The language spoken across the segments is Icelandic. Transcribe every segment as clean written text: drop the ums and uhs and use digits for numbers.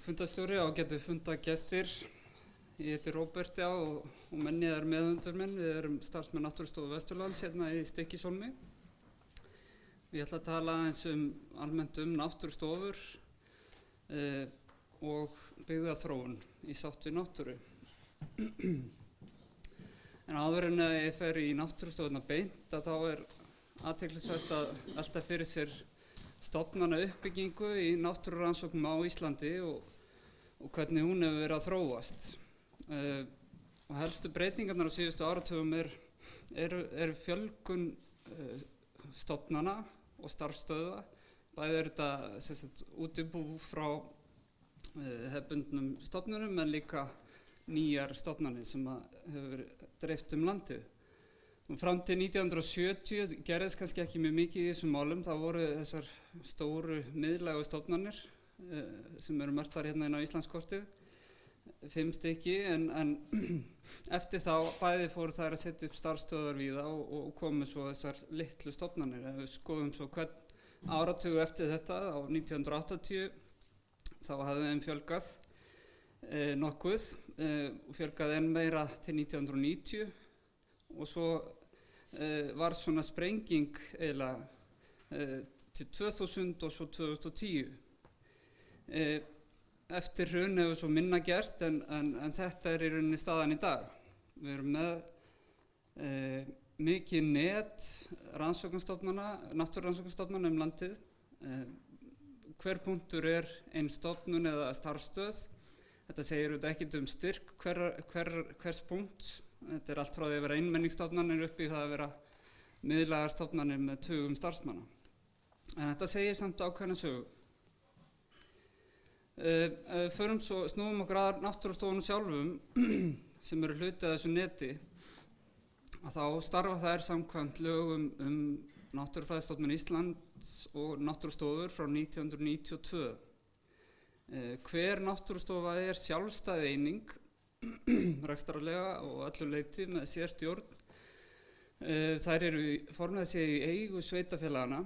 Fundarstjóri, ágætu fundagestir. Ég heiti Róbert og Menni meðhöfundur minn. Við erum starfsmenn Náttúrustofu Vesturlands hérna í Stykkishólmi. Ég ætla að tala aðeins almennt náttúrustofur og byggðaþróun í sátt við náttúru. En áður en ég fer í náttúrustofuna beint þá athyglisvert að velta fyrir sér stofnana uppbyggingu í náttúrurannsóknum á Íslandi og hvernig hún hefur verið að þróast. Og helstu breytingarnar á síðustu áratugum eru fjölgun stofnana og starfsstöðva. Bæði þetta útibú frá hefðbundnum stofnunum en líka nýjar stofnanir sem hefur verið dreift landið. Fram til 1970 gerðist kannski ekki mjög mikið í þessum málum. Það voru þessar stóru miðlægu stofnanir sem eru merktar hérna inn á Íslandskortið, 5 stykki, en eftir þá bæði fóru þær að setja upp starfsstöðvar víða og komu svo þessar litlu stofnanir. Ef við skoðum svo hvern áratug eftir þetta, á 1980, þá hafði þeim fjölgað nokkuð og fjölgað enn meira til 1990 og svo var svona sprenging eiginlega til 2000 og svo 2010. Eftir hrun hefur svo minna gerst en þetta í rauninni staðan í dag. Við erum með mikið net rannsóknarstofnana, náttúrurannsóknarstofnana landið. Hver punktur ein stofnun eða starfsstöð. Þetta segir auðvitað ekkert styrk hvers punkts. Þetta allt frá því að vera einmenningsstofnanir upp í það að vera miðlægar stofnanir með tugum starfsmanna. En þetta segir samt ákveðna sögu. Snúum okkur að náttúrustofunum sjálfum sem eru hluti af þessu neti, að þá starfa þær samkvæmt lögum Náttúrufræðistofnun Íslands og náttúrustofur frá 1992. Hver náttúrustofa sjálfstæð eining rekstrarlega og öllu leyti með sérstjórn. Þær eru formlega séð í eigu sveitarfélagana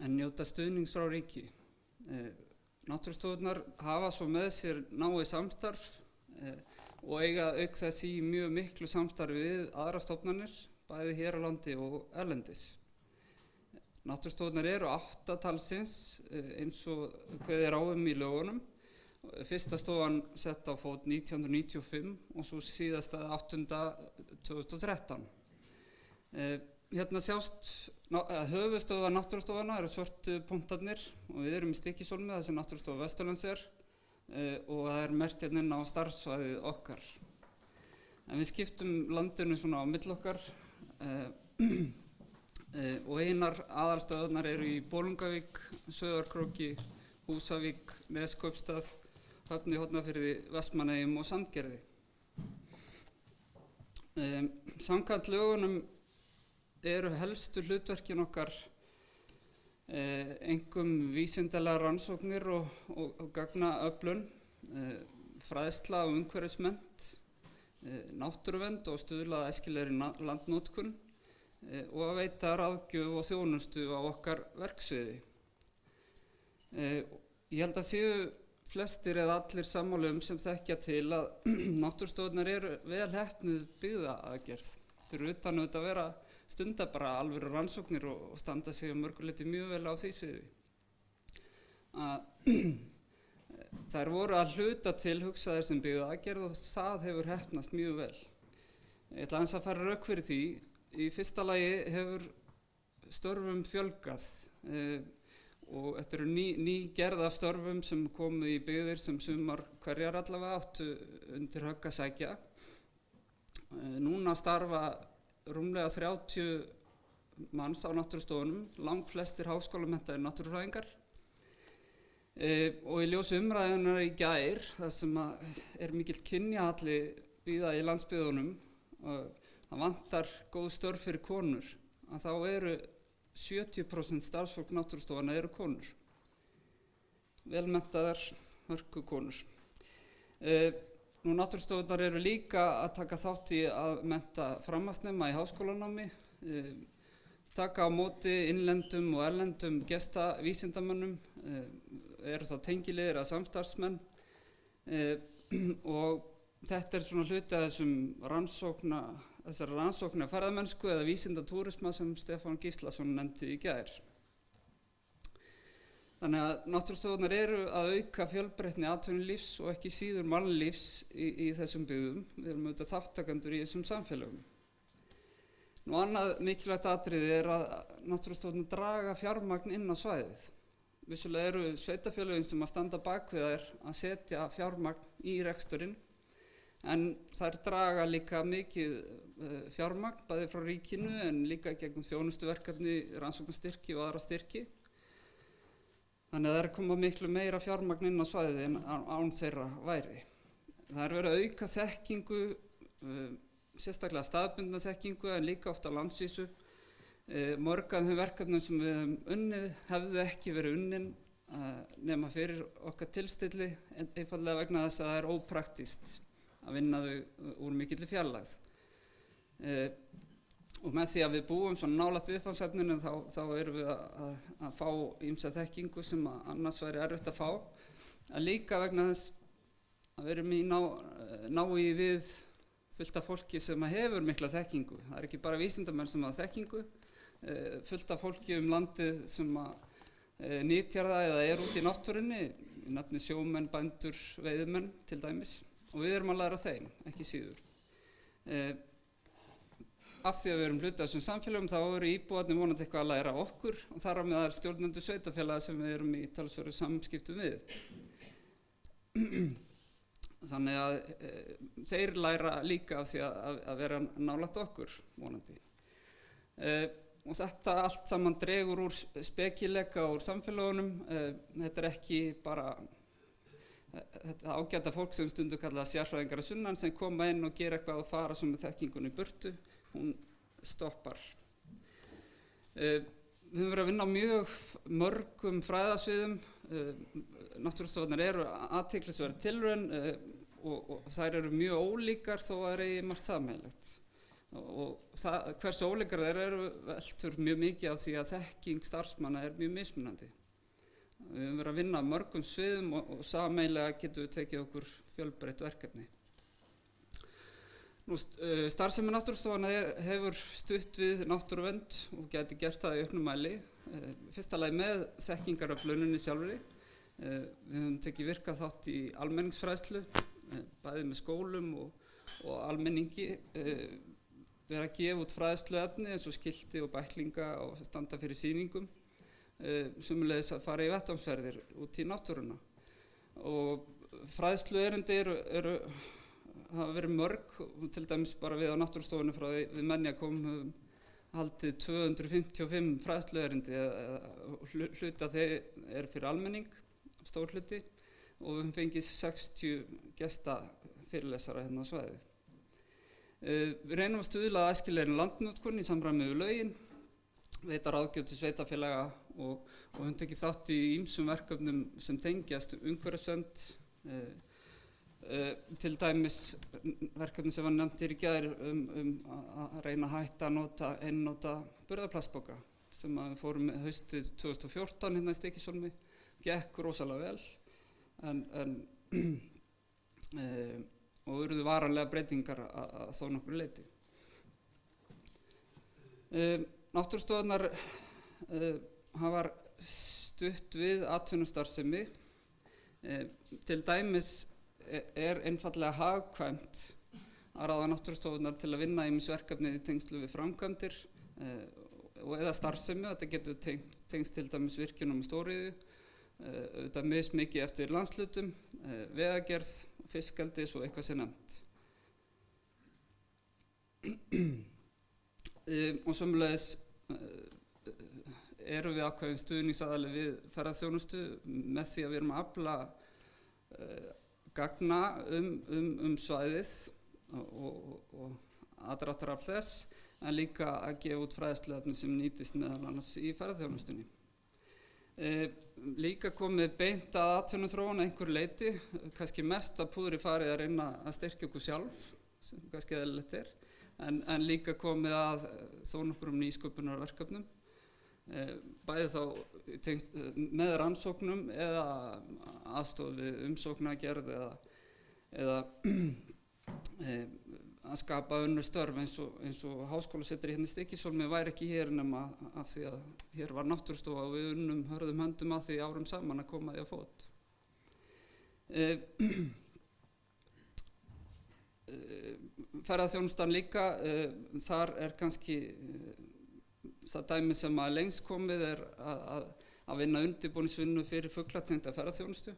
en njóta stuðnings frá ríki. Náttúrustofurnar hafa svo með sér náið samstarf og eiga auk þess í mjög miklu samstarfi við aðrar stofnanir, bæði hér á landi og erlendis. Náttúrustofurnar eru 8 talsins eins og kveðið á í lögunum. Fyrsta stofan sett á fót 1995 og svo síðasta 8. 2013. Hérna sjást höfuðstöðvar náttúrustofana eru svörtu punktarnir og við erum í Stykkishólmi þar sem Náttúrustofa Vesturlands og það merkt hérna inn á starfssvæðið okkar. En við skiptum landinu svona á milli okkar og einar aðalstöðvarnar eru í Bolungarvík, Sauðárkróki, Húsavík, Neskaupstað, Höfn í Hornafirði, Vestmannaeyjum og Sandgerði. Samkvæmt lögunum eru helstu hlutverkin okkar einkum vísindalegar rannsóknir og gagnaöflun, fræðsla og umhverfismennt, náttúruvernd og stuðla að æskilegri landnotkun og að veita ráðgjöf og þjónustu á okkar verksviði. Ég held að séu flestir eða allir sammála sem þekkja til að náttúrustofurnar eru vel heppnuð byggðaaðgerð. Fyrir utan auðvitað að vera stunda bara alvöru rannsóknir og standa sig að mörgu leyti mjög vel á því sviði. Þær voru að hluta til hugsaðir sem byggðaaðgerð og það hefur heppnast mjög vel. Ég ætla aðeins að fara rök fyrir því. Í fyrsta lagi hefur störfum fjölgað og þetta eru ný gerð af störfum sem komu í byggðir sem sumar hverjar allavega áttu undir högg að sækja. Núna starfa rúmlega 30 manns á náttúrustofunum, langflestir háskólamenntaðir náttúrufræðingar. Og í ljósi umræðunnar í gær, þar sem mikill kynjahalli víða í landsbyggðunum, það vantar góð störf fyrir konur, að þá eru 70% starfsfólk náttúrustofana eru konur. Velmenntaðar, hörku konur. Náttúrustofarnar eru líka að taka þátt í að mennta framhaldsnema í háskólanámi, taka á móti innlendum og erlendum gestavísindamönnum, eru þá tengiliðir að samstarfsmenn og þetta svona hluti af þessari rannsókna ferðamennsku eða vísindatúrisma sem Stefán Gíslason nefndi í gær. Þannig að náttúrustofurnar eru að auka fjölbreytni atvinnulífs og ekki síður mannlífs í þessum byggðum. Við erum auðvitað þáttakendur í þessum samfélögum. Annað mikilvægt atriði að náttúrustofurnar draga fjármagn inn á svæðið. Vissulega eru sveitarfélögin sem að standa bak við þær að setja fjármagn í reksturinn, en þær draga líka mikið fjármagn, bæði frá ríkinu en líka gegnum þjónustuverkefni, rannsóknarstyrki og aðra styrki. Þannig að það koma miklu meira fjármagn inn á svæðið en án þeirra væri. Það verið að auka þekkingu, sérstaklega staðbundna þekkingu en líka oft á landsvísu. Mörg af þeim verkefnum sem við höfum unnið hefðu ekki verið unnin nema fyrir okkar tilstilli, einfaldlega vegna þess að það er ópraktískt að vinna þau úr mikilli fjarlægð. Og með því að við búum svona nálægt viðfangsefninu þá erum við að fá ýmsa þekkingu sem annars væri erfitt að fá. En líka vegna þess að við erum nái við fullt af fólki sem hefur mikla þekkingu. Það er ekki bara vísindamenn sem hafa þekkingu, fullt af fólki landið sem nýtjar það eða er út í náttúrunni, í nafni sjómenn, bændur, veiðimenn til dæmis. Og við erum að læra þeim, ekki síður. Af því að við erum hluti af þessum samfélögum þá eru íbúarnir vonandi eitthvað að læra okkur og þar á meðal stjórnendur sveitarfélaga sem við erum í talsverðu samskiptum við. Þannig að þeir læra líka af því að vera nálægt okkur vonandi. Og þetta allt saman dregur úr spekileika úr samfélögunum. Þetta er ekki bara þetta ágæta fólk sem stundum kallað sérfræðingar að sunnan sem koma inn og gera eitthvað og fara svo með þekkingunni í burtu. Hún stoppar. Við höfum verið að vinna á mjög mörgum fræðasviðum. Náttúrustofurnar eru athyglisverð tilraun og þær eru mjög ólíkar þó að þær eigi margt sameiginlegt. Og hversu ólíkar þær eru veltur mjög mikið af því að þekking starfsmanna er mjög mismunandi. Við höfum verið að vinna á mörgum sviðum og sameiginlega getum við tekið okkur fjölbreytt verkefni. Starfsemi náttúrustofana hefur stutt við náttúruvernd og gæti gert það í auknum mæli. Fyrsta lagi með þekkingaröfluninni sjálfri. Við höfum tekið virkað þátt í almenningsfræðslu, bæði með skólum og almenningi. Verið að gefa út fræðsluefni eins og skilti og bæklinga og standa fyrir sýningum. Sömuleiðis að fara í vettvangsferðir út í náttúruna. Og fræðsluerindi hafa verið mörg, til dæmis bara við á náttúrustofunni frá því við Menja komum haldið 255 fræðsluerindi hluti af þeir er fyrir almenning, stór hluti, og við höfum fengið 60 gesta fyrirlesara hérna á svæðið. Við reynum að stuðla að æskilegri landnotkun í samræmi við lögin, veita ráðgjöf til sveitarfélaga og höfum tekið þátt í ýmsum verkefnum sem tengjast umhverfisvernd, til dæmis verkefni sem var nefnt í gær að reyna að hætta að nota einnota burðarplastpoka sem við fórum með haustið 2014 hérna í Stykkishólmi, gekk rosalega vel og urðu varanlega breytingar að þó nokkru leyti. Náttúrustofarnar hafa stutt við atvinnustarfsemi, til dæmis er einfaldlega hagkvæmt að ráða náttúrustofurnar til að vinna ýmis verkefni í tengslu við framkvæmdir eða starfsemi. Þetta getur tengst til dæmis virkjunum og stóriðju, auðvitað mismikið eftir landshlutum, vegagerð, fiskeldis og eitthvað sem nefnt. Og sömuleiðis erum við ákveðin stuðningsaðili við ferðaþjónustu með því að við erum að afla gagna svæðið og aðdráttarafl þess, en líka að gefa út fræðsluefni sem nýtist meðal annars í ferðaþjónustunni. Líka komið beint að atvinnuþróun að einhverju leyti, kannski mest að púðri farið að reyna að styrkja okkur sjálf, sem kannski eðlilegt er, en líka komið að þó nokkrum nýsköpunarverkefnum. bæði þá með rannsóknum eða aðstoð við umsóknargerð eða að skapa önnur störf eins og háskólasetri hérna í Stykkishólmi væri ekki hér nema af því að hér var náttúrustofa og við unnum hörðum höndum að því árum saman að koma því á fót. Ferðaþjónustan líka, þar kannski það dæmi sem að lengst komið að vinna undirbúningsvinnu fyrir fuglatengda ferðaþjónustu.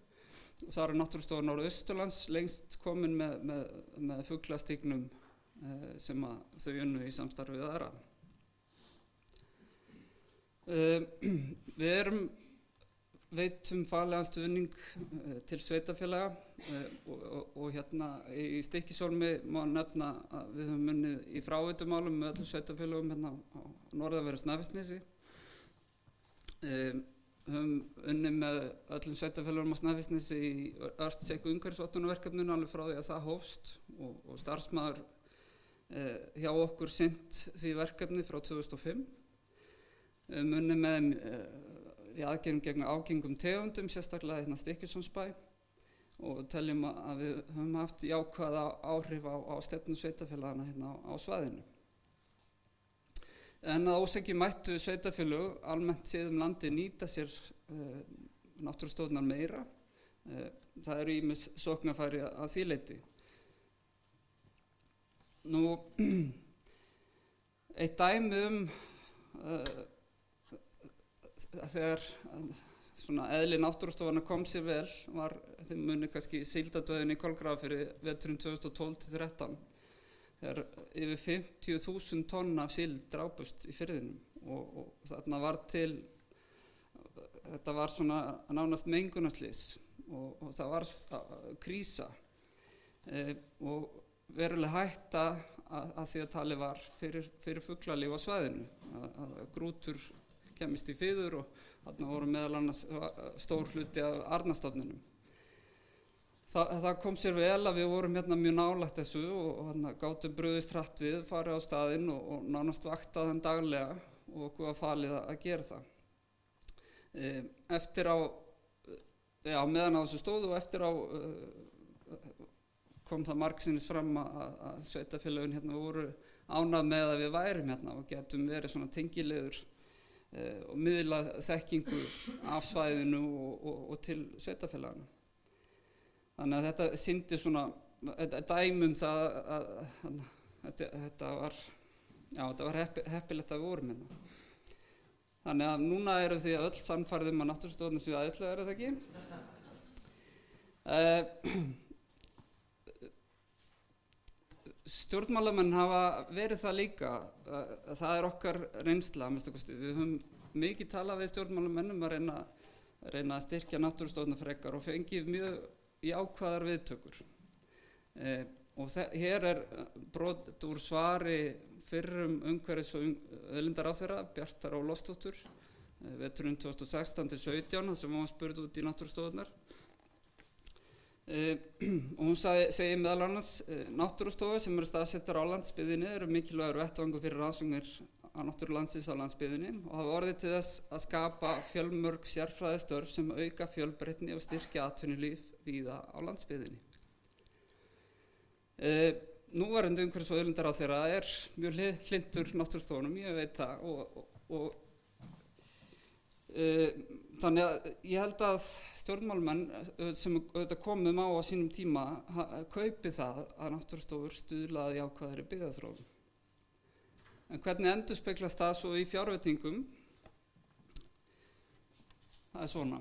Þar Náttúrustofa Norðausturlands lengst komin með fuglastígnum sem að þau unnu í samstarfi við aðra. Við veitum faglegan stuðning til sveitarfélaga og hérna í Stykkishólmi má nefna að við höfum unnið í fráveitumálum með öllum sveitarfélögum hérna á norðanverðu Snæfellsnesi. Höfum unnið með öllum sveitarfélögum á Snæfellsnesi í Örstseku umhverfisvottunarverkefninu alveg frá því að það hófst og starfsmaður hjá okkur sinnt því verkefni frá 2005. Höfum unnið með í aðgerðum gegn ágengum tegundum, sérstaklega hérna Stykkishólmsbæ og teljum að við höfum haft jákvæða áhrif á stefnu sveitarfélagana hérna á svæðinu. En að ósekju mættu sveitarfélög almennt séð landið nýta sér náttúrustofurnar meira. Það eru ýmis sóknarfæri að því leyti. Nú, eitt dæmi þegar svona eðli náttúrustofana kom sér vel var þeim muni kannski síldardauðinn í Kolgrafafirði veturinn 2012-13 þegar yfir 50.000 tonn af síld drápust í firðinum og þarna var þetta var svona nánast mengunarslys og það var krísa og veruleg hætta að því að talið var fyrir fuglalíf á svæðinu að grútur kemist í fiður og þarna voru meðal annars stór hluti af arnastofninum. Það kom sér vel að við vorum hérna mjög nálægt þessu og gátum brugðist hratt við, farið á staðinn og nánast vaktað hann daglega og okkur var falið að gera það. Eftir á, meðan á þessu stóð og eftir á kom það margsinnis fram að sveitarfélögin hérna voru ánægð með að við værum hérna og getum verið svona tengilegur og miðla þekkingu af svæðinu og til sveitarfélagana. Þannig að þetta sýndi svona dæmum það að þetta var heppilegt að við vorum hérna. Þannig að núna eru því öll sannfærð að náttúrustofurnar séu æðislegar, er það ekki? Stjórnmálamenn hafa verið það líka, það okkar reynsla, við höfum mikið talað við stjórnmálamenn að reyna að styrkja náttúrustofurnar frekar og fengið mjög jákvæðar viðtökur. Og hér brot úr svari fyrrum umhverfis- og auðlindaráðherra Bjartar Ólafsdóttur veturinn 2016-17 sem hún spurði út í náttúrustofurnar. Og hún segir meðal annars náttúrustofa sem eru staðsettar á landsbyggðinni eru mikilvægur vettvangur fyrir rannsóknir á náttúru landsins á landsbyggðinni og hafa orðið til þess að skapa fjölmörg sérfræðistörf sem auka fjölbreytni og styrkja atvinnulíf víða á landsbyggðinni. Núverandi umhverfis- og auðlindaráðherra mjög hlynntur náttúrustofunum, ég veit það og þannig að ég held að stjórnmálamenn sem auðvitað komum á sínum tíma kaupi það að náttúrustofur stuðla að jákvæðri byggðaþróun. En hvernig endurspeglast það svo í fjárveitingum? Það svona.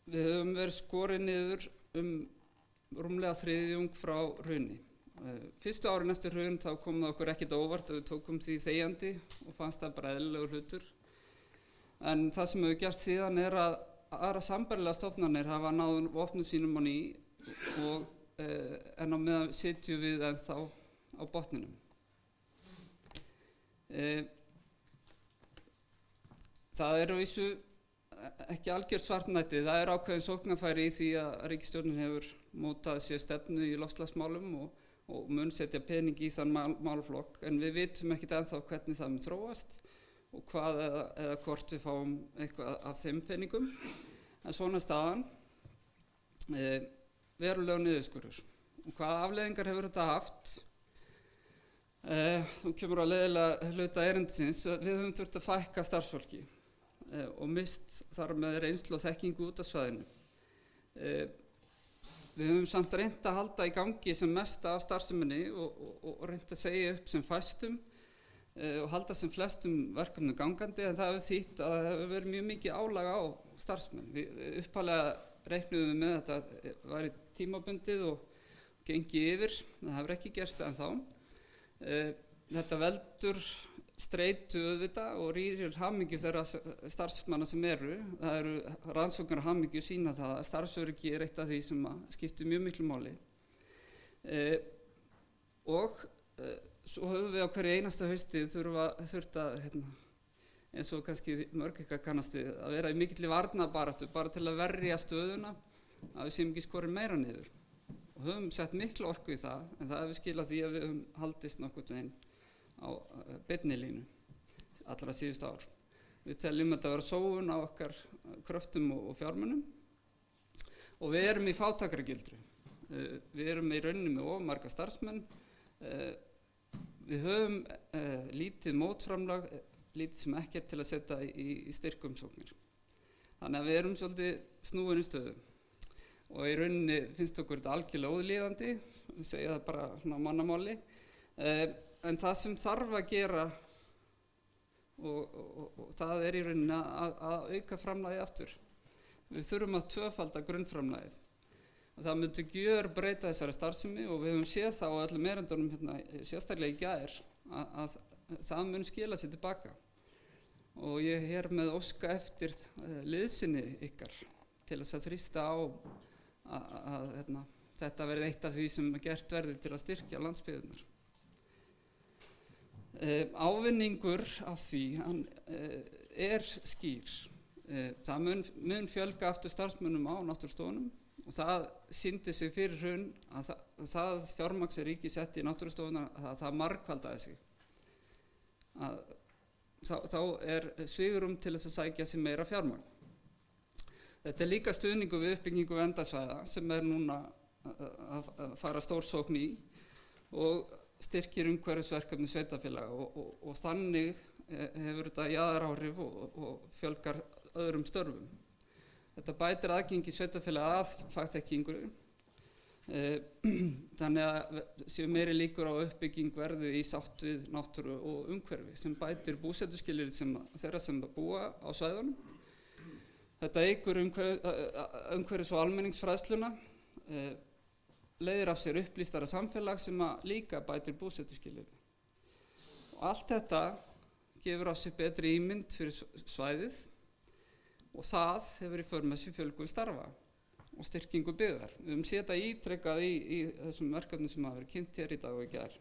Við höfum verið skorið niður rúmlega þriðjung frá hruni. Fyrstu árin eftir hrun þá kom það okkur ekkert óvart og við tókum því þegjandi og fannst það bara eðlilegur hlutur. En það sem hefur gerst síðan að aðra sambærilega stofnanir hafa náð vopnum sínum á ný og en á meðan sitjum við ennþá á botninum. Það eru vísu ekki algjört svartnætti, það er ákveðin sóknarfæri í því að ríkisstjórnin hefur mótað sér stefnu í loftslagsmálum og og mun setja pening í þann málaflokk, en við vitum ekkert ennþá hvernig það mun þróast og hvað eða hvort við fáum eitthvað af þeim peningum. En svona staðan, verulegur niðurskurður. Og hvaða afleiðingar hefur þetta haft? Þú kemur að leiðilega hluta erindisins. Við höfum þurft að fækka starfsfólki og mist þar með reynslu og þekkingu út af svæðinu. Við höfum samt reynt að halda í gangi sem mest af starfseminni og reynt að segja upp sem fæstum og halda sem flestum verkefnum gangandi, en það hefur þýtt að það hefur verið mjög mikið álag á starfsmenn. Við upphaflega reiknuðum við með að þetta væri tímabundið og gengi yfir, það hefur ekki gerst ennþá. Þetta veldur streitu auðvitað og rýrir hamingju þeirra starfsmanna sem eru. Það eru rannsóknar hamingju sýna það að starfsöryggi er eitt af því sem skiptir mjög miklu máli. Og svo höfum við á hverju einasta hausti þurft að eins og kannski mörg eitthvað kannast við, að vera í mikilli varnarbaráttu bara til að verja stöðuna, að við séum ekki skorin meira niður. Og höfum sett mikla orku í það, en það hefur skilað því að við höfum haldist nokkurn veginn á beinni línu allra síðustu ár. Við teljum þetta að vera sóun á okkar kröftum og fjármunum og við erum í fátækragildru. Við erum í rauninni með of marga starfsmenn. Við höfum lítið mótframlag, lítið sem ekkert til að setja í styrkumsóknir. Þannig að við erum svolítið snúin í stöðu. Og í rauninni finnst okkur þetta algjörlega óðlíðandi, við segja það bara svona á mannamáli, en það sem þarf að gera og það er í rauninni að auka framlagið aftur. Við þurfum að tvöfalda grunnframlagið og það myndi gjörbreyta þessari starfsemi og við höfum séð það á öllum erindunum sérstaklega í gær að það mun skila sér tilbaka. Og ég hér með óska eftir liðsinni ykkar til þess að þrýsta á að þetta verði eitt af því sem gert verði til að styrkja landsbyggðirnar. Ávinningur af því er skýr. Það mun fjölga aftur starfsmönnum á náttúrustofunum og það sýndi sig fyrir hrun að það fjármagn sem ríkið setti í náttúrustofuna að það margfaldaði sig. Þá er svigrúm til þess að sækja sér meira fjármagn. Þetta er líka stuðningur við uppbyggingu verndarsvæða sem er núna að fara stórsókn í og styrkir umhverfisverkefni sveitarfélaga og þannig hefur þetta jaðaráhrif og fjölgar öðrum störfum. Þetta bætir aðgengi sveitarfélaga að fagþekkingu, þannig að séu meiri líkur á uppbygging verði í sátt við náttúru og umhverfi sem bætir búsetuskilyrði þeirra sem búa á svæðunum. Þetta eykur umhverfis- og almenningsfræðsluna, leiðir af sér upplýstara samfélag sem líka bætir búsetuskilyrði. Og allt þetta gefur af sér betri ímynd fyrir svæðið og það hefur í för með sér fjölgun starfa og styrkingu byggðar. Við höfum séð þetta ítrekað í þessum verkefnum sem hafa verið kynnt hér í dag og í gær.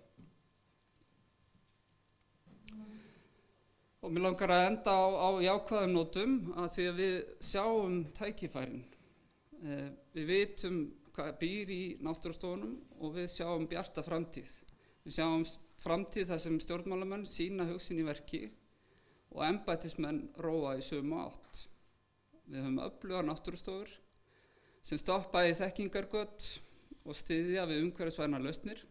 Og mér langar að enda á jákvæðum nótum að því að við sjáum tækifærin. Við vitum hvað býr í náttúrustofunum og við sjáum bjarta framtíð. Við sjáum framtíð þar sem stjórnmálamenn sýna hugsun í verki og embættismenn róa í sömu átt. Við höfum öflugar náttúrustofur sem stoppa í þekkingargöt og styðja við umhverfisvænar lausnir.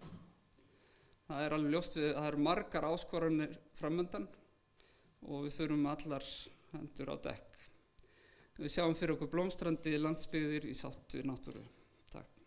Það er alveg ljóst við að það eru margar áskoranir framundan og við þurfum allar hendur á dekk. Við sjáum fyrir okkur blómstrandi landsbyggðir í sátt við náttúru. Takk.